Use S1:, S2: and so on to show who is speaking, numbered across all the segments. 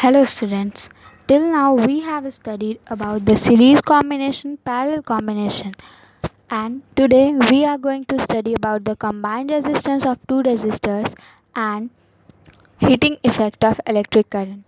S1: Hello students. Till now we have studied about the series combination, parallel combination, and today we are going to study about the combined resistance of two resistors and heating effect of electric current.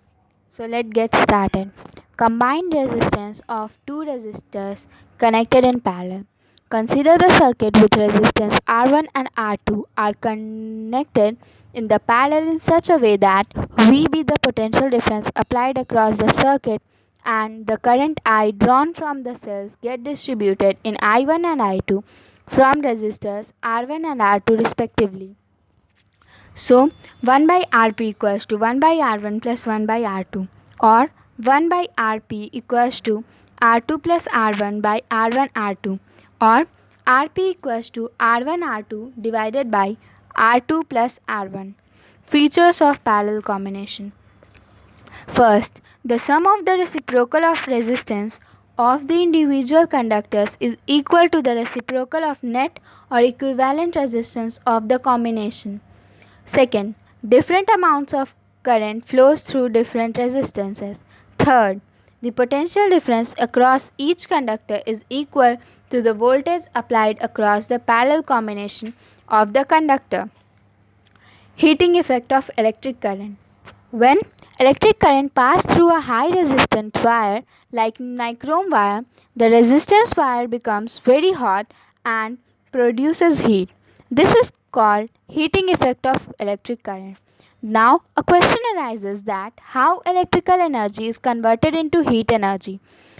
S1: So let's get started. Combined resistance of two resistors connected in parallel. Consider the circuit with resistance R1 and R2 are connected in the parallel in such a way that V be the potential difference applied across the circuit and the current I drawn from the cells get distributed in I1 and I2 from resistors R1 and R2 respectively. So 1 by Rp equals to 1 by R1 plus 1 by R2, or 1 by Rp equals to R2 plus R1 by R1 R2, or Rp equals to R1 R2 divided by R2 plus R1. Features of parallel combination. First, the sum of the reciprocal of resistance of the individual conductors is equal to the reciprocal of net or equivalent resistance of the combination. Second, different amounts of current flows through different resistances. Third, the potential difference across each conductor is equal to the voltage applied across the parallel combination of the conductor. Heating effect of electric current. When electric current passes through a high resistance wire like nichrome wire, the resistance wire becomes very hot and produces heat. This is called heating effect of electric current. Now, a question arises that how electrical energy is converted into heat energy.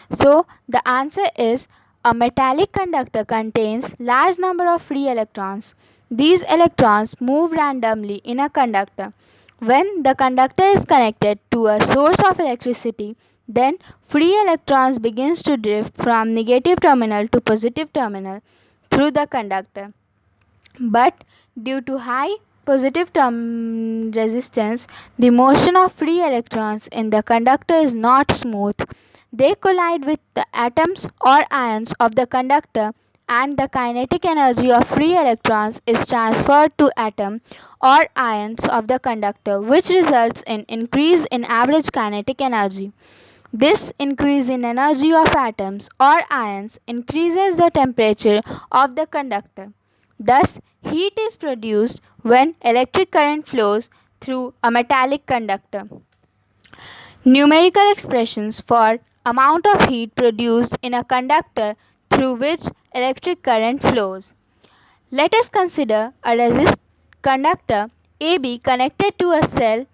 S1: So, the answer is a metallic conductor contains large number of free electrons. These electrons move randomly in a conductor. When the conductor is connected to a source of electricity, then free electrons begins to drift from negative terminal to positive terminal through the conductor. But due to high positive resistance, the motion of free electrons in the conductor is not smooth. They collide with the atoms or ions of the conductor, and the kinetic energy of free electrons is transferred to atom or ions of the conductor, which results in increase in average kinetic energy. This increase in energy of atoms or ions increases the temperature of the conductor. Thus, heat is produced when electric current flows through a metallic conductor. Numerical expressions for amount of heat produced in a conductor through which electric current flows. Let us consider a conductor AB connected to a cell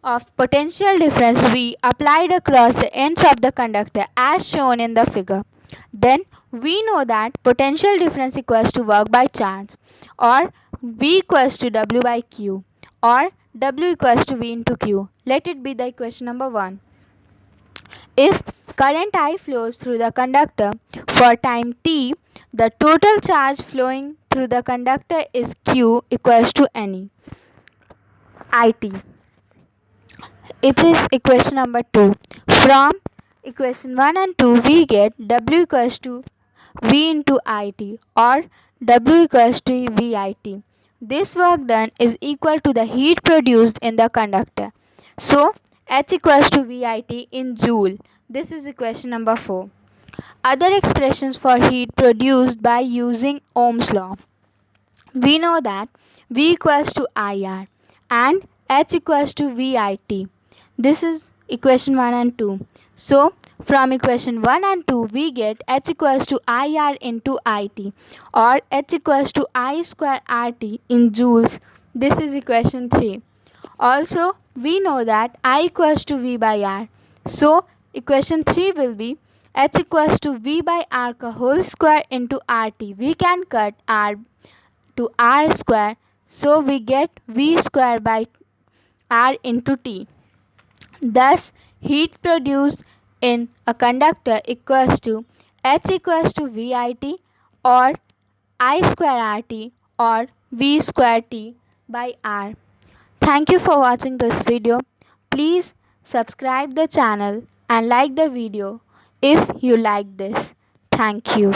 S1: of potential difference V applied across the ends of the conductor as shown in the figure. Then we know that potential difference equals to work by charge, or V equals to W by Q, or W equals to V into Q. Let it be the equation number 1. If current I flows through the conductor for time t, the total charge flowing through the conductor is Q equals to NE IT. It is equation number 2. From equation 1 and 2 we get W equals to V into IT, or W equals to VIT. This work done is equal to the heat produced in the conductor. So H equals to VIT in joule. This is equation number 4. Other expressions for heat produced by using Ohm's law. We know that V equals to IR and H equals to VIT. This is equation 1 and 2. So, from equation 1 and 2, we get H equals to IR into IT, or H equals to I square RT in joules. This is equation 3. Also, we know that I equals to V by R. So, equation 3 will be H equals to V by R ka whole square into RT. We can cut R to R square. So, we get V square by R into T. Thus, heat produced in a conductor equals to H equals to VIT, or I square RT, or V square T by R. Thank you for watching this video. Please subscribe the channel and like the video if you like this. Thank you.